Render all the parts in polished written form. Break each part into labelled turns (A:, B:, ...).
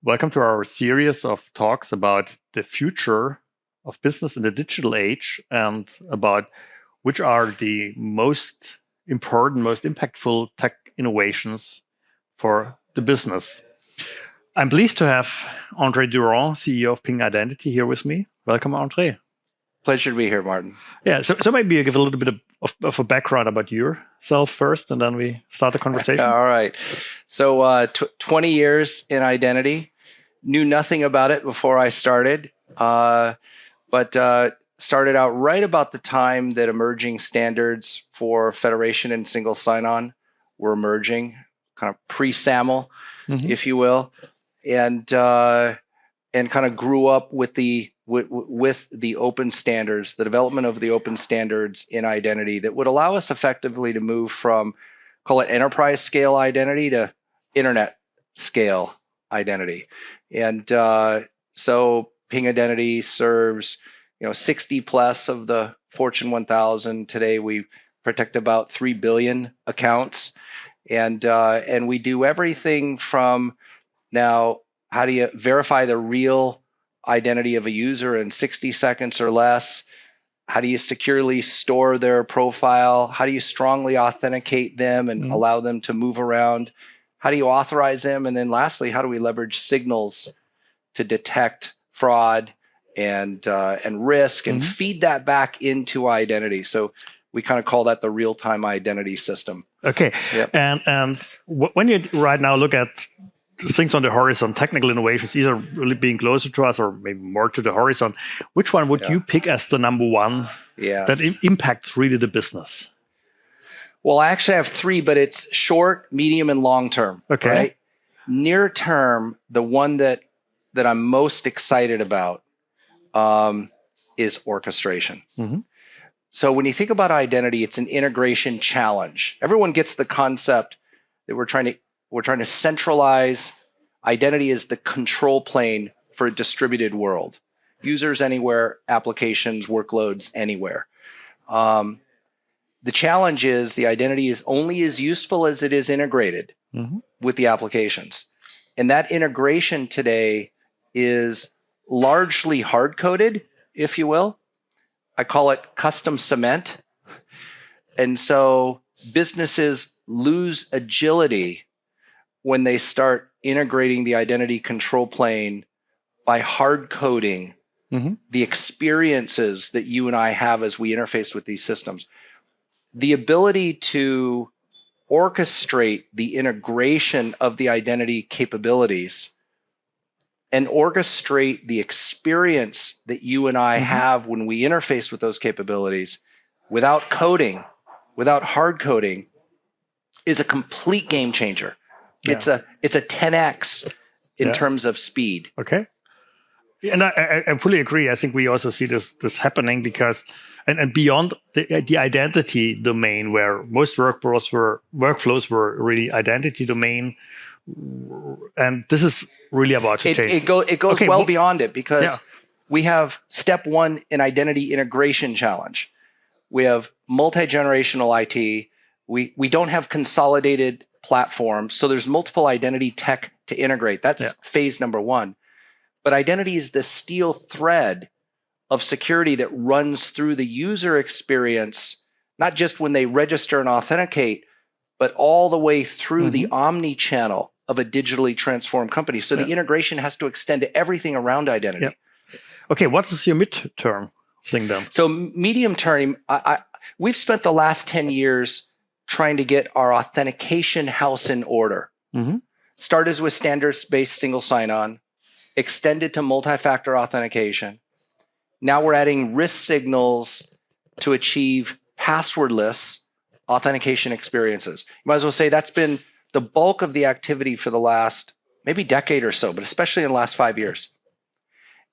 A: Welcome to our series of talks about the future of business in the digital age and about which are the most important, most impactful tech innovations for the business. I'm pleased to have Andre Durand, CEO of Ping Identity, here with me. Welcome, Andre.
B: Pleasure to be here, Martin.
A: Yeah, so maybe you give a little bit of a background about yourself first, and then we start the conversation.
B: All right. So 20 years in identity. Knew nothing about it before I started, but started out right about the time that emerging standards for federation and single sign-on were emerging, kind of pre-SAML, if you will, and kind of grew up with the open standards, the development of the open standards in identity that would allow us effectively to move from, call it enterprise scale identity to internet scale identity. And so Ping Identity serves 60 plus of the Fortune 1000. Today we protect about 3 billion accounts, and we do everything from now, how do you verify the real identity of a user in 60 seconds or less? How do you securely store their profile? How do you strongly authenticate them and allow them to move around? How do you authorize them? And then lastly, how do we leverage signals to detect fraud and risk and feed that back into identity? So we kind of call that the real-time identity system.
A: Okay.
B: Yep.
A: And when you right now look at things on the horizon, technical innovations, either really being closer to us or maybe more to the horizon, which one would you pick as the number one that impacts really the business?
B: Well, I actually have three, but it's short, medium, and long term.
A: Okay.
B: Right? Near term, the one that I'm most excited about is orchestration. So when you think about identity, it's an integration challenge. Everyone gets the concept that we're trying to centralize identity as the control plane for a distributed world. Users anywhere, applications, workloads anywhere. The challenge is the identity is only as useful as it is integrated with the applications. And that integration today is largely hard-coded, if you will. I call it custom cement. And so businesses lose agility when they start integrating the identity control plane by hard-coding the experiences that you and I have as we interface with these systems. The ability to orchestrate the integration of the identity capabilities and orchestrate the experience that you and I have when we interface with those capabilities without coding, without hard coding, is a complete game changer. Yeah. It's a 10x in terms of speed.
A: Okay. And I fully agree. I think we also see this happening because, and beyond the identity domain, where most workflows were really identity domain, and this is really about to change.
B: It goes well beyond it because we have step one in identity integration challenge. We have multi-generational IT. We don't have consolidated platforms, so there's multiple identity tech to integrate. That's phase number one. But identity is the steel thread of security that runs through the user experience, not just when they register and authenticate, but all the way through the omni-channel of a digitally transformed company. So the integration has to extend to everything around identity.
A: Yeah. Okay, what is your midterm thing then?
B: So medium term, we've spent the last 10 years trying to get our authentication house in order. Started with standards-based single sign-on, extended to multi-factor authentication. Now we're adding risk signals to achieve passwordless authentication experiences. You might as well say that's been the bulk of the activity for the last maybe decade or so, but especially in the last 5 years.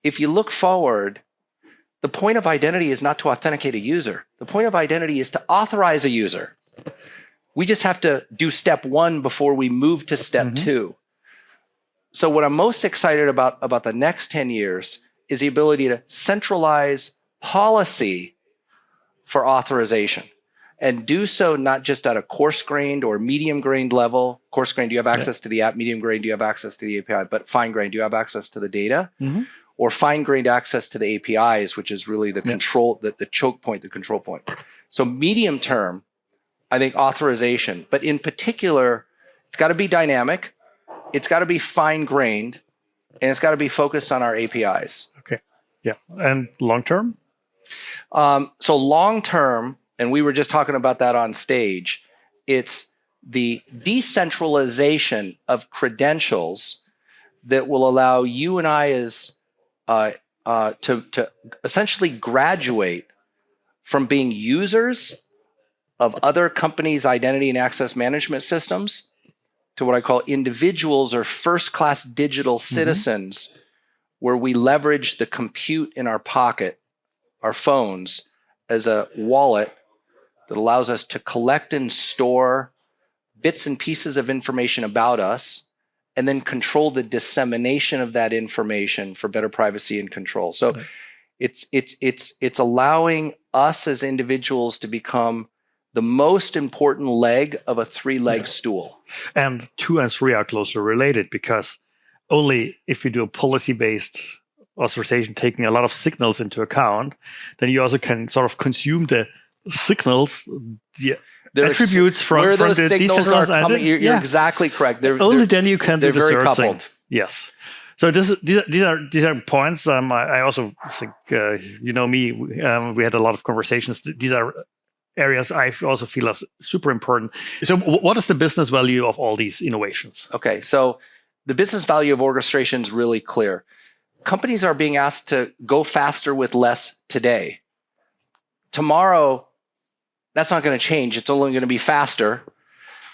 B: If you look forward, the point of identity is not to authenticate a user. The point of identity is to authorize a user. We just have to do step one before we move to step two. So what I'm most excited about the next 10 years is the ability to centralize policy for authorization. and do so not just at a coarse-grained or medium-grained level. Coarse-grained, do you have access to the app? Medium-grained, do you have access to the API? But fine-grained, do you have access to the data? Or fine-grained access to the APIs, which is really the control, the choke point, the control point. So medium term, I think authorization, but in particular, it's got to be dynamic, it's got to be fine-grained, and it's got to be focused on our APIs.
A: Okay. Yeah. And long term?
B: So long term, and we were just talking about that on stage, it's the decentralization of credentials that will allow you and I as to essentially graduate from being users of other companies' identity and access management systems to what I call individuals or first-class digital citizens, where we leverage the compute in our pocket, our phones, as a wallet that allows us to collect and store bits and pieces of information about us, and then control the dissemination of that information for better privacy and control. So it's allowing us as individuals to become the most important leg of a three-leg stool.
A: And 2 and 3 are closely related, because only if you do a policy-based authorization taking a lot of signals into account, then you also can sort of consume the signals, the attributes from the decentralized
B: identity. You're exactly correct.
A: Only then you can do the
B: very
A: third
B: coupled.
A: thing. Yes. So these are points. I also think you know me. We had a lot of conversations. These are areas I also feel as super important. So what is the business value of all these innovations?
B: Okay, so the business value of orchestration is really clear. Companies are being asked to go faster with less today. Tomorrow, that's not going to change. It's only going to be faster.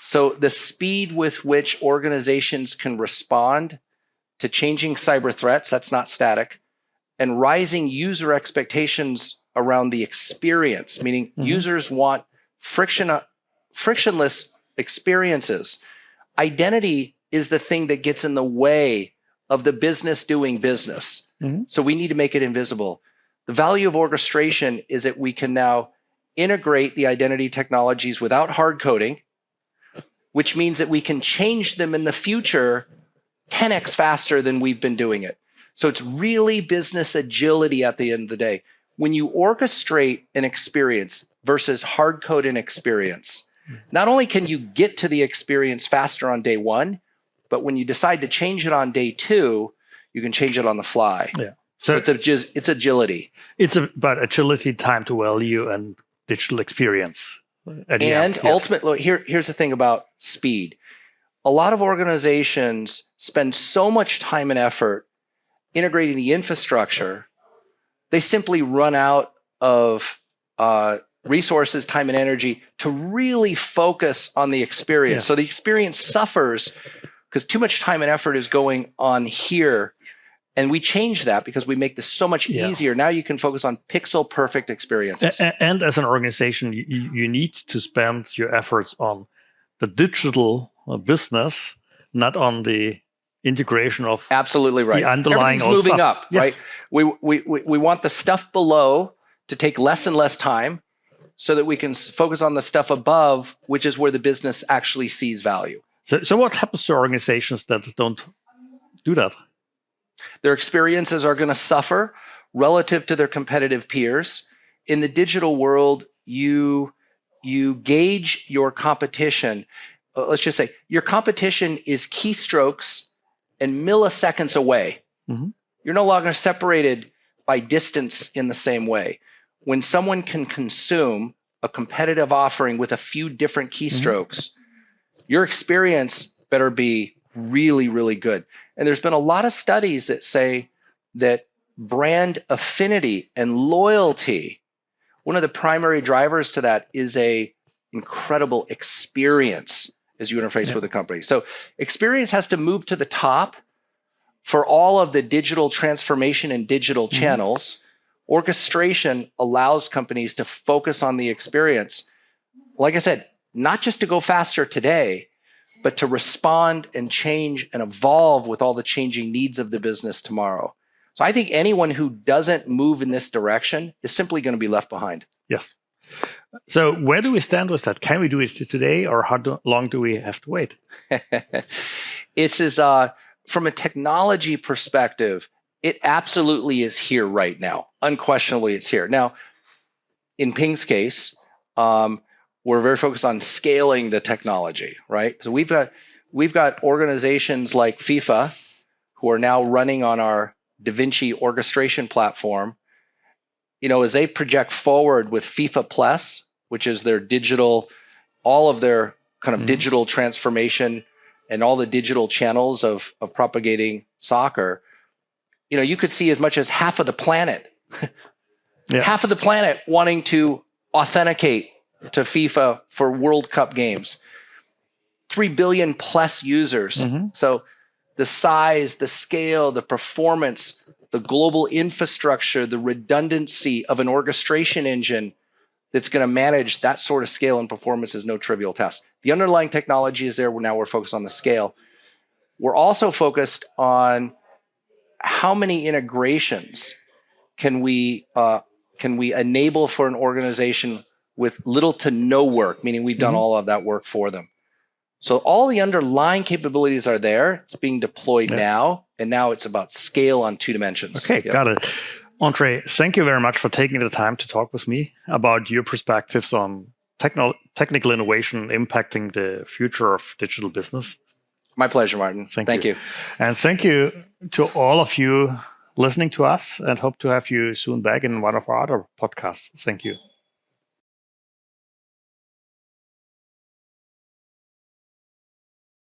B: So the speed with which organizations can respond to changing cyber threats, that's not static, and rising user expectations around the experience, meaning users want frictionless experiences. Identity is the thing that gets in the way of the business doing business. So we need to make it invisible. The value of orchestration is that we can now integrate the identity technologies without hard coding, which means that we can change them in the future 10x faster than we've been doing it. So it's really business agility at the end of the day. When you orchestrate an experience versus hard code an experience, not only can you get to the experience faster on day one, but when you decide to change it on day two, you can change it on the fly.
A: Yeah.
B: So it's agility.
A: It's about agility, time to value, and digital experience.
B: And ultimately, here's the thing about speed. A lot of organizations spend so much time and effort integrating the infrastructure, they simply run out of resources, time, and energy to really focus on the experience. So the experience suffers because too much time and effort is going on here. And we change that because we make this so much easier. Now you can focus on pixel perfect experiences.
A: And as an organization, you need to spend your efforts on the digital business, not on the integration of
B: absolutely right.
A: The underlying
B: everything's moving
A: stuff.
B: Up, right? We want the stuff below to take less and less time so that we can focus on the stuff above, which is where the business actually sees value.
A: So what happens to organizations that don't do that?
B: Their experiences are going to suffer relative to their competitive peers. In the digital world, you gauge your competition. Let's just say your competition is keystrokes and milliseconds away. You're no longer separated by distance in the same way. When someone can consume a competitive offering with a few different keystrokes, your experience better be really, really good. And there's been a lot of studies that say that brand affinity and loyalty, one of the primary drivers to that is a incredible experience as you interface with a company. So experience has to move to the top for all of the digital transformation and digital channels. Orchestration allows companies to focus on the experience. Like I said, not just to go faster today, but to respond and change and evolve with all the changing needs of the business tomorrow. So I think anyone who doesn't move in this direction is simply going to be left behind.
A: Yes. So where do we stand with that? Can we do it today, or how long do we have to wait?
B: This is from a technology perspective, it absolutely is here right now. Unquestionably, it's here. Now, in Ping's case, we're very focused on scaling the technology, right? So we've got organizations like FIFA who are now running on our DaVinci orchestration platform. As they project forward with FIFA Plus, which is their digital, all of their kind of digital transformation and all the digital channels of propagating soccer, you could see as much as half of the planet, half of the planet wanting to authenticate to FIFA for World Cup games. 3 billion plus users. So the size, the scale, the performance, the global infrastructure, the redundancy of an orchestration engine that's going to manage that sort of scale and performance is no trivial task. The underlying technology is there. Now we're focused on the scale. We're also focused on how many integrations can we enable for an organization with little to no work, meaning we've done all of that work for them. So all the underlying capabilities are there. It's being deployed now, and now it's about scale on 2 dimensions.
A: Okay, got it. Andre, thank you very much for taking the time to talk with me about your perspectives on technical innovation impacting the future of digital business.
B: My pleasure, Martin. Thank you.
A: And thank you to all of you listening to us, and hope to have you soon back in one of our other podcasts. Thank you.